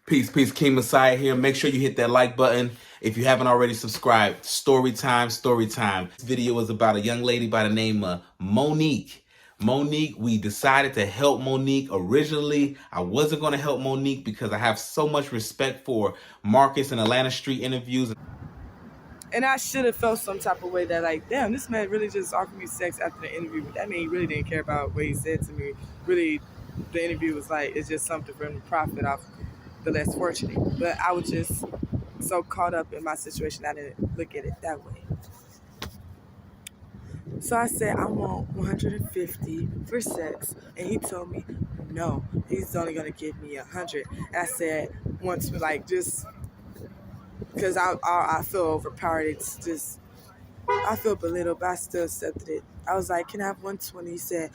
Peace, peace, King Messiah here. Make sure you hit that like button if you haven't already subscribed. Story time, story time. This video is about a young lady by the name of Monique. Monique, we decided to help Monique. Originally, I wasn't going to help Monique because I have so much respect for Marcus and Atlanta Street interviews. And I should have felt some type of way that, like, damn, this man really just offered me sex after the interview. But that mean he really didn't care about what he said to me. Really, the interview was like, it's just something for him to profit off the less fortunate. But I was just so caught up in my situation, I didn't look at it that way. So I said, I want 150 for sex. And he told me, no, he's only going to give me 100. And I said, once, like, just because I feel overpowered. It's just, I feel belittled, but I still accepted it. I was like, can I have 120? He said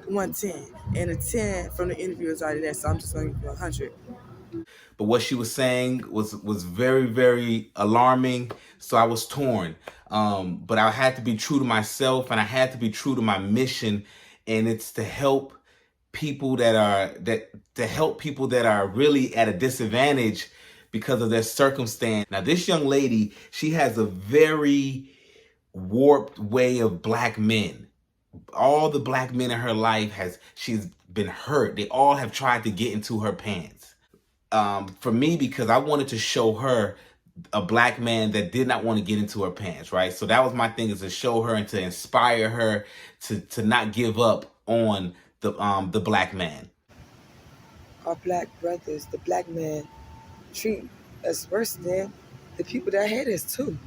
110. And a 10 from the interview was already there, so I'm just going to give you 100. But what she was saying was very, very alarming. So I was torn. But I had to be true to myself, and I had to be true to my mission. And it's to help people that are really at a disadvantage because of their circumstance. Now, this young lady, she has a very warped way of black men. All the black men in her life she's been hurt. They all have tried to get into her pants. For me, because I wanted to show her a black man that did not want to get into her pants, right? So that was my thing, is to show her and to inspire her to not give up on the black man. Our black brothers, the black men, treat us worse than the people that hate us too.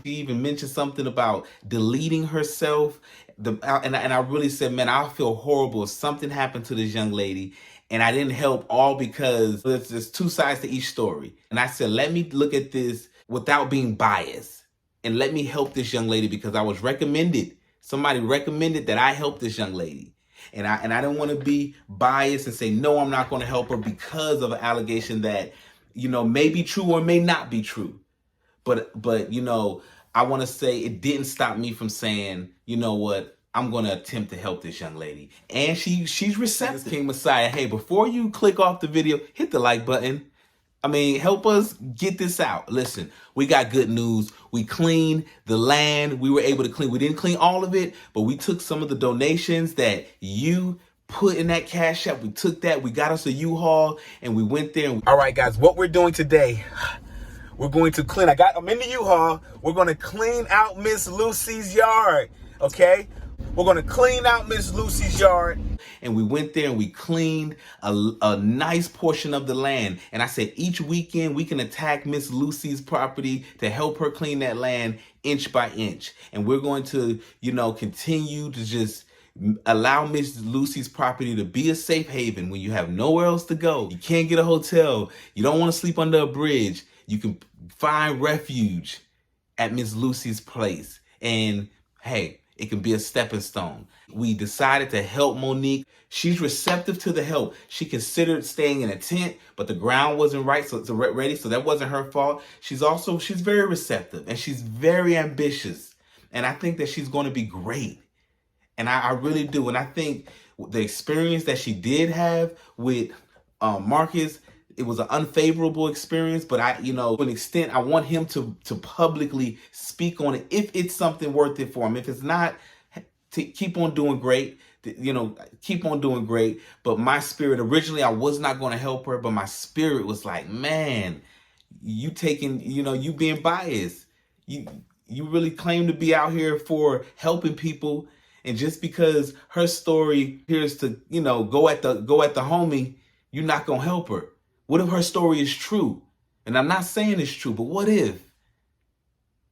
She even mentioned something about deleting herself. And I really said, man, I feel horrible if something happened to this young lady and I didn't help, all because there's two sides to each story. And I said, let me look at this without being biased and let me help this young lady, because I was recommended. Somebody recommended that I help this young lady. And I don't want to be biased and say, no, I'm not going to help her because of an allegation that, may be true or may not be true. But I want to say it didn't stop me from saying, you know what, I'm going to attempt to help this young lady. And she's receptive. King Messiah, hey, before you click off the video, hit the like button. I mean, help us get this out. Listen, we got good news. We cleaned the land. We were able to clean. We didn't clean all of it, but we took some of the donations that you put in that Cash App. We took that. We got us a U-Haul, and we went there. All right, guys, what we're doing today, we're going to clean. I'm in the U-Haul. We're going to clean out Miss Lucy's yard, okay? We're going to clean out Miss Lucy's yard. And we went there and we cleaned a nice portion of the land. And I said, each weekend we can attack Miss Lucy's property to help her clean that land inch by inch. And we're going to, continue to just allow Miss Lucy's property to be a safe haven when you have nowhere else to go. You can't get a hotel. You don't want to sleep under a bridge. You can find refuge at Miss Lucy's place. And hey, it can be a stepping stone. We decided to help Monique. She's receptive to the help. She considered staying in a tent, but the ground wasn't right, so ready. So that wasn't her fault. She's very receptive, and she's very ambitious. And I think that she's going to be great. And I really do. And I think the experience that she did have with Marcus, it was an unfavorable experience, but to an extent, I want him to publicly speak on it if it's something worth it for him. If it's not, to keep on doing great, keep on doing great. But my spirit, originally, I was not going to help her, but my spirit was like, man, you being biased. You really claim to be out here for helping people. And just because her story appears to, go at the homie, you're not going to help her. What if her story is true? And I'm not saying it's true, but what if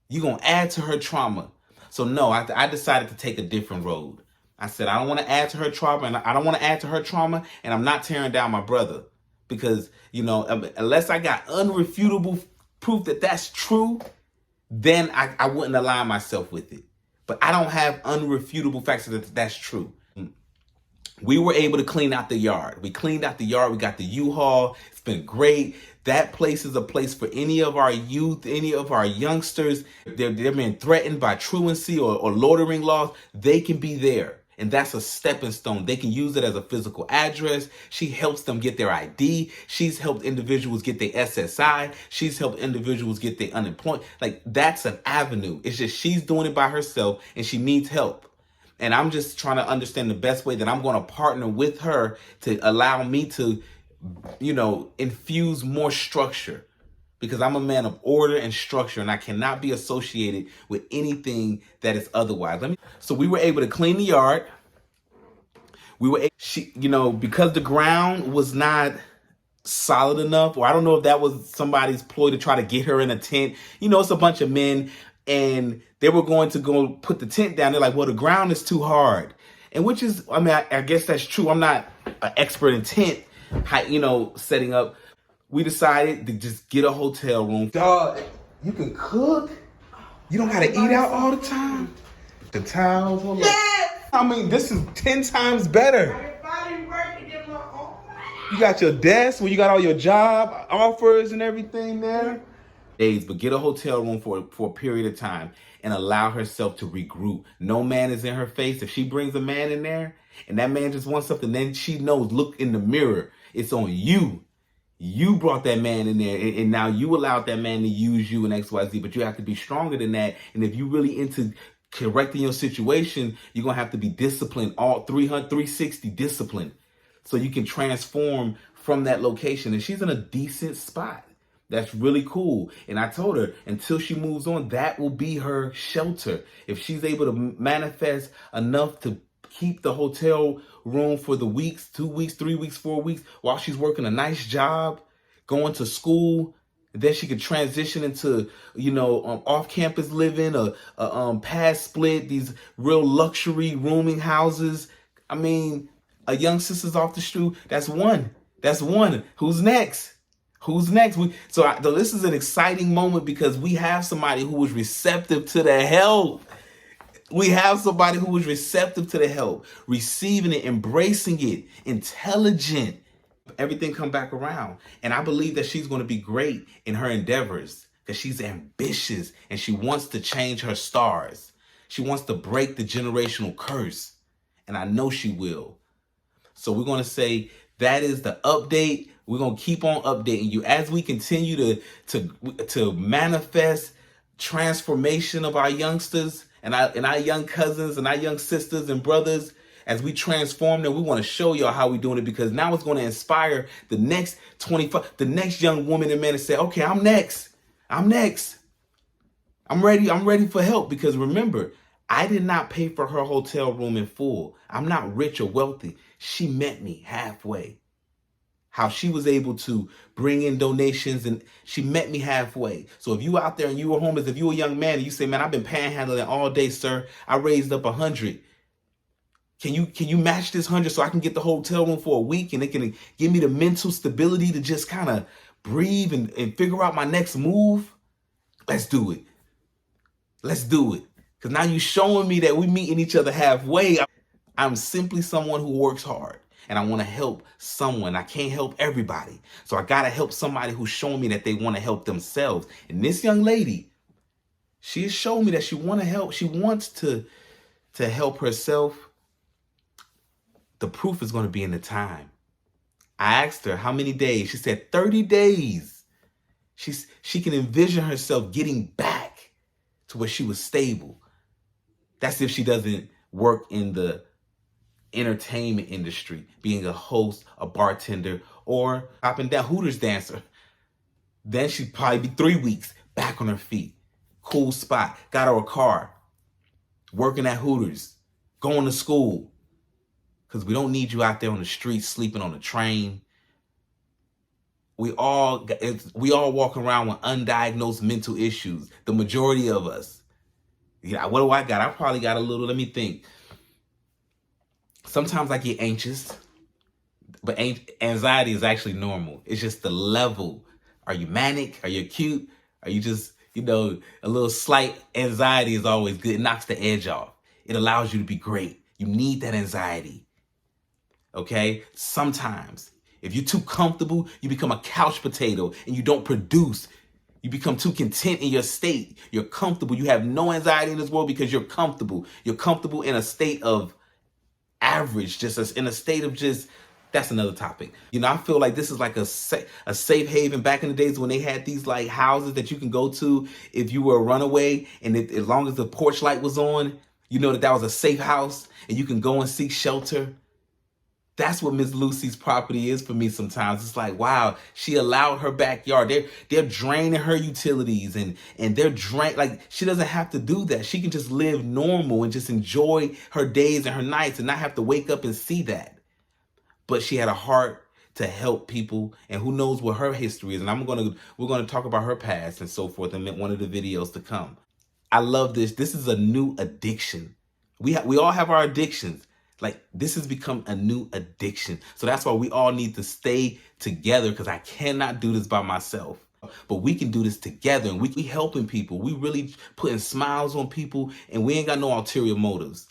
you're going to add to her trauma? So no, I decided to take a different road. I said, I don't want to add to her trauma, and I don't want to add to her trauma, and I'm not tearing down my brother. Because, unless I got unrefutable proof that that's true, then I wouldn't align myself with it. But I don't have unrefutable facts that that's true. We were able to clean out the yard. We cleaned out the yard. We got the U-Haul. It's been great. That place is a place for any of our youth, any of our youngsters. They're being threatened by truancy or loitering laws. They can be there. And that's a stepping stone. They can use it as a physical address. She helps them get their ID. She's helped individuals get their SSI. She's helped individuals get their unemployment. Like, that's an avenue. It's just she's doing it by herself and she needs help. And I'm just trying to understand the best way that I'm going to partner with her to allow me to, infuse more structure. Because I'm a man of order and structure, and I cannot be associated with anything that is otherwise. So we were able to clean the yard. Because the ground was not solid enough, or I don't know if that was somebody's ploy to try to get her in a tent. It's a bunch of men, and they were going to go put the tent down. They're like, well, the ground is too hard. And which is, I guess that's true. I'm not an expert in tent, setting up. We decided to just get a hotel room. Dog, you can cook. You don't gotta eat out all the time. The towels, hold on. This is 10 times better. You got your desk where you got all your job offers and everything there. But get a hotel room for a period of time and allow herself to regroup. No man is in her face. If she brings a man in there and that man just wants something, then she knows, look in the mirror. It's on you. You brought that man in there, and now you allowed that man to use you in XYZ, but you have to be stronger than that. And if you really into correcting your situation, you're going to have to be disciplined, all 360 disciplined, so you can transform from that location. And she's in a decent spot. That's really cool. And I told her, until she moves on, that will be her shelter. If she's able to manifest enough to keep the hotel room for the weeks, 2 weeks, 3 weeks, 4 weeks, while she's working a nice job, going to school, then she could transition into, off-campus living, a pad split, these real luxury rooming houses. A young sister's off the street. That's one. Who's next? So this is an exciting moment because we have somebody who was receptive to the help. Receiving it, embracing it, intelligent. Everything come back around. And I believe that she's going to be great in her endeavors because she's ambitious and she wants to change her stars. She wants to break the generational curse. And I know she will. So we're going to say that is the update. We're going to keep on updating you as we continue to manifest transformation of our youngsters and our young cousins and our young sisters and brothers. As we transform them, we want to show y'all how we're doing it, because now it's going to inspire the next the next young woman and man to say, okay, I'm next. I'm ready for help. Because remember, I did not pay for her hotel room in full. I'm not rich or wealthy. She met me halfway. How she was able to bring in donations, and she met me halfway. So if you out there and you were homeless, if you a young man and you say, man, I've been panhandling all day, sir. I raised up 100. Can you match this 100 so I can get the hotel room for a week and it can give me the mental stability to just kind of breathe and figure out my next move? Let's do it. Because now you're showing me that we meeting each other halfway. I'm simply someone who works hard. And I want to help someone. I can't help everybody. So I got to help somebody who's showing me that they want to help themselves. And this young lady, she has shown me that she want to help. She wants to help herself. The proof is going to be in the time. I asked her how many days. She said 30 days. She can envision herself getting back to where she was stable. That's if she doesn't work in the entertainment industry, being a host, a bartender, or up and down Hooters dancer. Then she'd probably be 3 weeks back on her feet. Cool spot. Got her a car. Working at Hooters. Going to school. Because we don't need you out there on the street sleeping on the train. We all walk around with undiagnosed mental issues. The majority of us. Yeah, what do I got? I probably got a little, let me think. Sometimes I get anxious, but anxiety is actually normal. It's just the level. Are you manic? Are you acute? Are you just, a little slight anxiety is always good. It knocks the edge off. It allows you to be great. You need that anxiety. Okay? Sometimes, if you're too comfortable, you become a couch potato and you don't produce. You become too content in your state. You're comfortable. You have no anxiety in this world because you're comfortable. You're comfortable in a state of average, just as in a state of just, that's another topic. I feel like this is like a safe haven back in the days when they had these like houses that you can go to if you were a runaway, and as long as the porch light was on, that was a safe house and you can go and seek shelter. That's what Miss Lucy's property is for me sometimes. It's like, wow, she allowed her backyard. They're draining her utilities and they're like, she doesn't have to do that. She can just live normal and just enjoy her days and her nights and not have to wake up and see that. But she had a heart to help people, and who knows what her history is. And we're gonna talk about her past and so forth in one of the videos to come. I love this. This is a new addiction. We all have our addictions. Like, this has become a new addiction. So that's why we all need to stay together, because I cannot do this by myself. But we can do this together, and we helping people. We really putting smiles on people, and we ain't got no ulterior motives.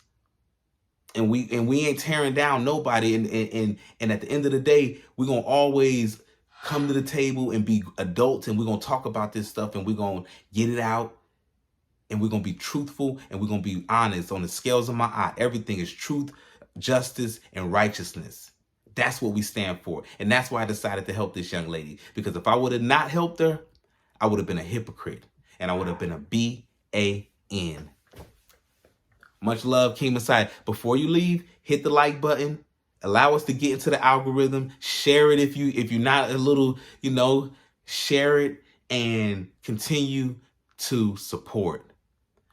And we ain't tearing down nobody. And at the end of the day, we're gonna always come to the table and be adults, and we're gonna talk about this stuff, and we're gonna get it out. And we're going to be truthful, and we're going to be honest. On the scales of my eye, everything is truth, justice, and righteousness. That's what we stand for. And that's why I decided to help this young lady. Because if I would have not helped her, I would have been a hypocrite. And I would have been a BAN. Much love, King Messiah. Before you leave, hit the like button. Allow us to get into the algorithm. Share it if you're not a little, share it and continue to support.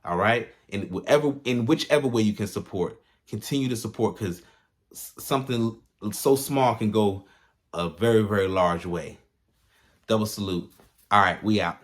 All right. In whichever way you can support, continue to support, because something so small can go a very, very large way. Double salute. All right. We out.